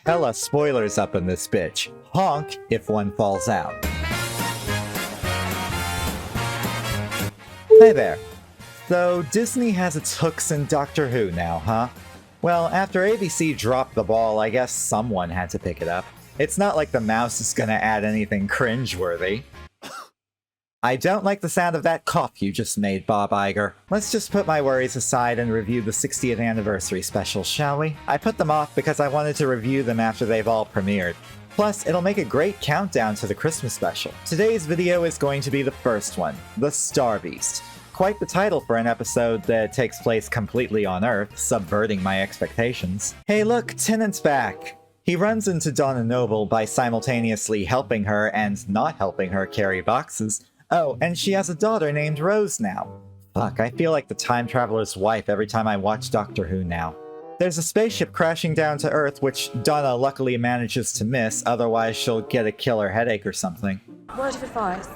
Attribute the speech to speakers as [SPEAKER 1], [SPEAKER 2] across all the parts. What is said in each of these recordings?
[SPEAKER 1] Hella spoilers up in this bitch. Honk if one falls out. Hey there. So Disney has its hooks in Doctor Who now, huh? Well, after ABC dropped the ball, I guess someone had to pick it up. It's not like the mouse is gonna add anything cringeworthy. I don't like the sound of that cough you just made, Bob Iger. Let's just put my worries aside and review the 60th anniversary specials, shall we? I put them off because I wanted to review them after they've all premiered. Plus, it'll make a great countdown to the Christmas special. Today's video is going to be the first one, The Star Beast. Quite the title for an episode that takes place completely on Earth, subverting my expectations. Hey look, Tennant's back! He runs into Donna Noble by simultaneously helping her and not helping her carry boxes. Oh, and she has a daughter named Rose now. Fuck, I feel like the time traveler's wife every time I watch Doctor Who now. There's a spaceship crashing down to Earth, which Donna luckily manages to miss, otherwise she'll get a killer headache or something.
[SPEAKER 2] Word of advice.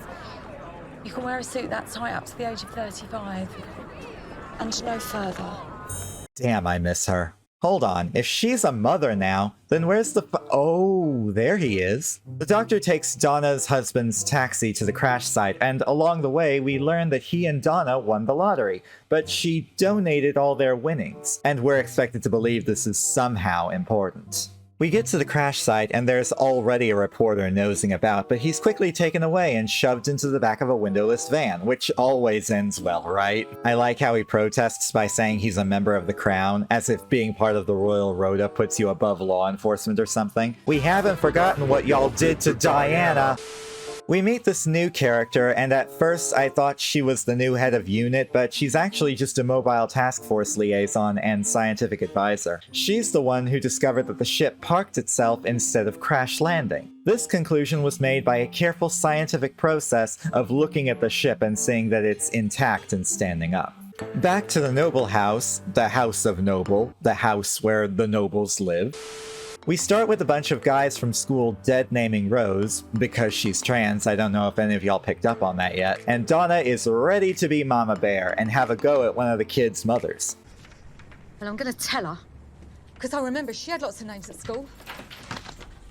[SPEAKER 2] You can wear a suit that tight up to the age of 35. And no further.
[SPEAKER 1] Damn, I miss her. Hold on, if she's a mother now, then where's the oh, there he is. The Doctor takes Donna's husband's taxi to the crash site, and along the way we learn that he and Donna won the lottery, but she donated all their winnings, and we're expected to believe this is somehow important. We get to the crash site and there's already a reporter nosing about, but he's quickly taken away and shoved into the back of a windowless van, which always ends well, right? I like how he protests by saying he's a member of the Crown, as if being part of the Royal Rota puts you above law enforcement or something. We haven't forgotten what y'all did to Diana! We meet this new character, and at first I thought she was the new head of unit, but she's actually just a mobile task force liaison and scientific advisor. She's the one who discovered that the ship parked itself instead of crash landing. This conclusion was made by a careful scientific process of looking at the ship and seeing that it's intact and standing up. Back to the Noble house, the House of Noble, the house where the nobles live. We start with a bunch of guys from school dead-naming Rose, because she's trans, I don't know if any of y'all picked up on that yet, and Donna is ready to be Mama Bear and have a go at one of the kids' mothers.
[SPEAKER 3] Well, I'm gonna tell her, because I remember she had lots of names at school.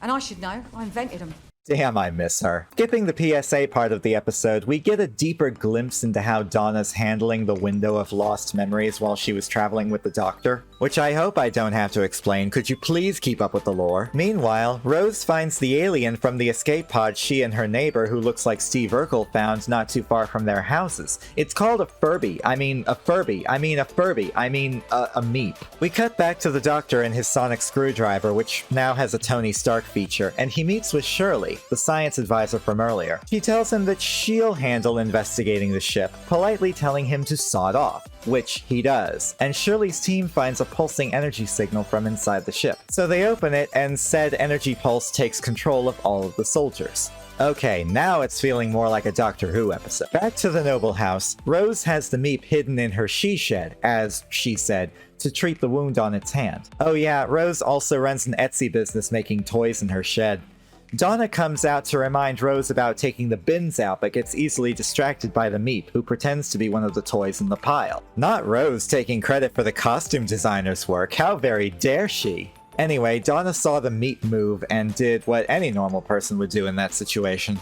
[SPEAKER 3] And I should know, I invented them.
[SPEAKER 1] Damn, I miss her. Skipping the PSA part of the episode, we get a deeper glimpse into how Donna's handling the window of lost memories while she was traveling with the Doctor, which I hope I don't have to explain. Could you please keep up with the lore? Meanwhile, Rose finds the alien from the escape pod she and her neighbor, who looks like Steve Urkel, found not too far from their houses. It's called a Furby. I mean a Furby. I mean a Furby. I mean a Meep. We cut back to the Doctor and his sonic screwdriver, which now has a Tony Stark feature, and he meets with Shirley, the science advisor from earlier. She tells him that she'll handle investigating the ship, politely telling him to sod off, which he does, and Shirley's team finds a pulsing energy signal from inside the ship. So they open it, and said energy pulse takes control of all of the soldiers. Okay, now it's feeling more like a Doctor Who episode. Back to the Noble house, Rose has the Meep hidden in her she-shed, as she said, to treat the wound on its hand. Oh yeah, Rose also runs an Etsy business making toys in her shed. Donna comes out to remind Rose about taking the bins out, but gets easily distracted by the Meep, who pretends to be one of the toys in the pile. Not Rose taking credit for the costume designer's work, how very dare she! Anyway, Donna saw the Meep move and did what any normal person would do in that situation.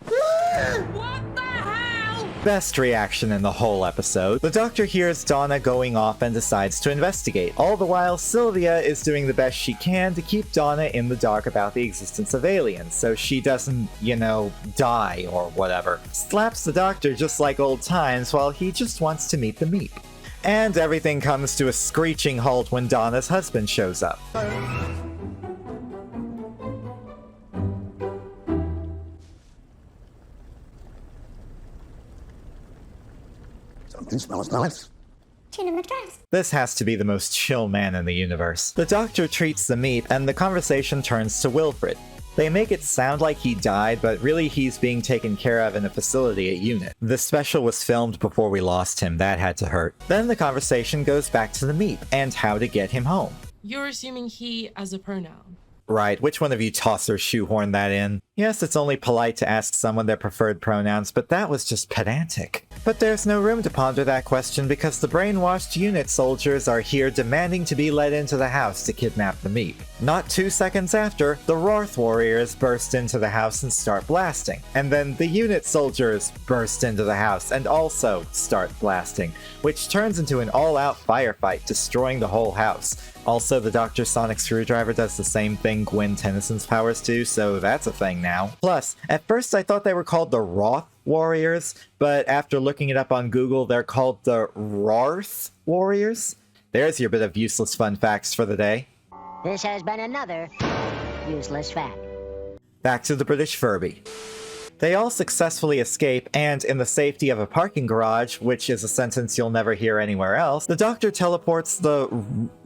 [SPEAKER 3] What the hell?
[SPEAKER 1] Best reaction in the whole episode. The Doctor hears Donna going off and decides to investigate. All the while, Sylvia is doing the best she can to keep Donna in the dark about the existence of aliens, so she doesn't, you know, die or whatever. Slaps the Doctor just like old times while he just wants to meet the Meep. And everything comes to a screeching halt when Donna's husband shows up.
[SPEAKER 4] Something smells nice.
[SPEAKER 5] Chin in the dress.
[SPEAKER 1] This has to be the most chill man in the universe. The Doctor treats the Meep, and the conversation turns to Wilfred. They make it sound like he died, but really he's being taken care of in a facility at UNIT. The special was filmed before we lost him, that had to hurt. Then the conversation goes back to the Meep, and how to get him home.
[SPEAKER 6] You're assuming he as a pronoun.
[SPEAKER 1] Right, which one of you tossers shoehorned that in? Yes, it's only polite to ask someone their preferred pronouns, but that was just pedantic. But there's no room to ponder that question because the brainwashed unit soldiers are here demanding to be let into the house to kidnap the Meep. Not 2 seconds after, the Rorth warriors burst into the house and start blasting. And then the unit soldiers burst into the house and also start blasting, which turns into an all-out firefight, destroying the whole house. Also, the Dr. Sonic Screwdriver does the same thing Gwen Tennyson's powers do, so that's a thing now. Plus, at first I thought they were called the Roth Warriors, but after looking it up on Google, they're called the Rorth Warriors. There's your bit of useless fun facts for the day.
[SPEAKER 5] This has been another useless fact.
[SPEAKER 1] Back to the British Furby. They all successfully escape, and in the safety of a parking garage, which is a sentence you'll never hear anywhere else, the Doctor teleports the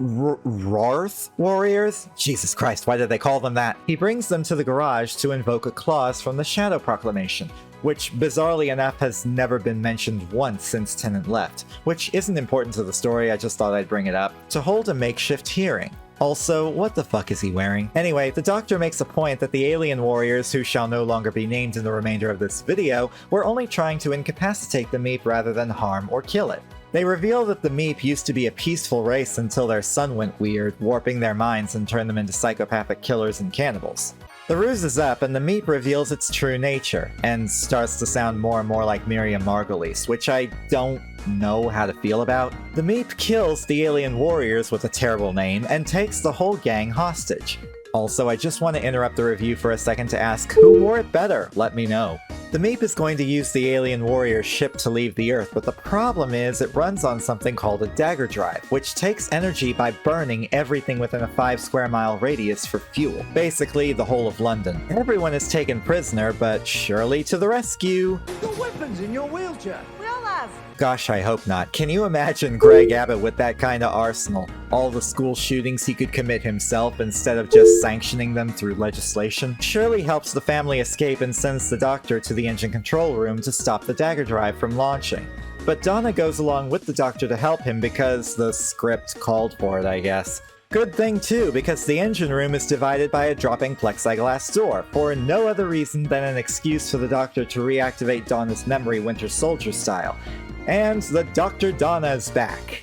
[SPEAKER 1] Rorth Warriors? Jesus Christ, why did they call them that? He brings them to the garage to invoke a clause from the Shadow Proclamation, which bizarrely enough has never been mentioned once since Tennant left, which isn't important to the story, I just thought I'd bring it up, to hold a makeshift hearing. Also, what the fuck is he wearing? Anyway, the Doctor makes a point that the alien warriors, who shall no longer be named in the remainder of this video, were only trying to incapacitate the Meep rather than harm or kill it. They reveal that the Meep used to be a peaceful race until their sun went weird, warping their minds and turned them into psychopathic killers and cannibals. The ruse is up, and the Meep reveals its true nature, and starts to sound more and more like Miriam Margulies, which I don't know how to feel about. The Meep kills the alien warriors with a terrible name, and takes the whole gang hostage. Also, I just want to interrupt the review for a second to ask, who wore it better? Let me know. The Meep is going to use the alien warrior ship to leave the Earth, but the problem is it runs on something called a dagger drive, which takes energy by burning everything within a 5 square mile radius for fuel. Basically, the whole of London. Everyone is taken prisoner, but Shirley to the rescue!
[SPEAKER 6] You've got weapons in your wheelchair.
[SPEAKER 3] We all have.
[SPEAKER 1] Gosh, I hope not. Can you imagine Greg Abbott with that kind of arsenal? All the school shootings he could commit himself instead of just sanctioning them through legislation? Shirley helps the family escape and sends the Doctor to the engine control room to stop the dagger drive from launching. But Donna goes along with the Doctor to help him because the script called for it, I guess. Good thing too, because the engine room is divided by a dropping plexiglass door, for no other reason than an excuse for the Doctor to reactivate Donna's memory Winter Soldier style. And the Dr. Donna is back.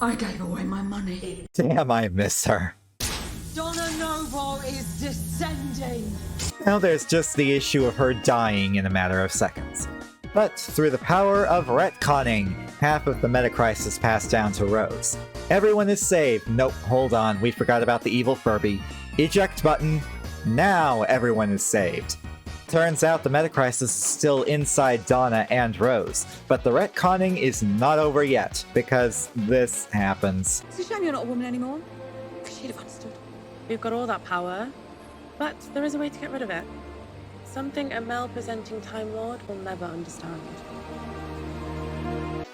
[SPEAKER 3] I gave away my money.
[SPEAKER 1] Damn, I miss her.
[SPEAKER 3] Donna Noble is descending.
[SPEAKER 1] Now there's just the issue of her dying in a matter of seconds. But through the power of retconning, half of the meta-crisis passed down to Rose. Everyone is saved. Nope, hold on, we forgot about the evil Furby. Eject button. Now everyone is saved. Turns out the meta-crisis is still inside Donna and Rose, but the retconning is not over yet, because this happens.
[SPEAKER 3] It's a shame you're not a woman anymore. She'd have understood.
[SPEAKER 7] We've got all that power, but there is a way to get rid of it. Something a male-presenting Time Lord will never understand.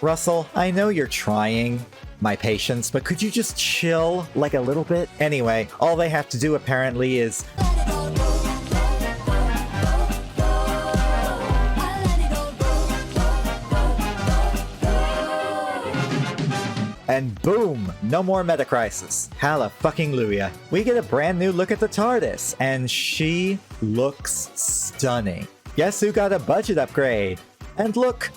[SPEAKER 1] Russell, I know you're trying my patience, but could you just chill, like, a little bit? Anyway, all they have to do apparently is... and boom! No more meta-crisis. Hallelujah. We get a brand new look at the TARDIS, and she looks stunning. Guess who got a budget upgrade? And look!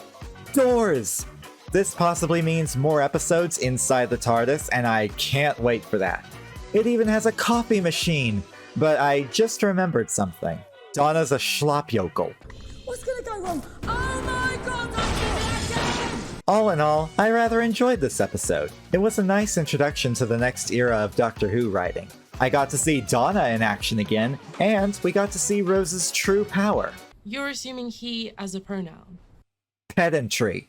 [SPEAKER 1] Doors! This possibly means more episodes inside the TARDIS, and I can't wait for that. It even has a coffee machine, but I just remembered something. Donna's a schlopjokel.
[SPEAKER 3] What's gonna go wrong? Oh my god, I did it again!
[SPEAKER 1] All in all, I rather enjoyed this episode. It was a nice introduction to the next era of Doctor Who writing. I got to see Donna in action again, and we got to see Rose's true power.
[SPEAKER 8] You're assuming he as a pronoun.
[SPEAKER 1] Pedantry.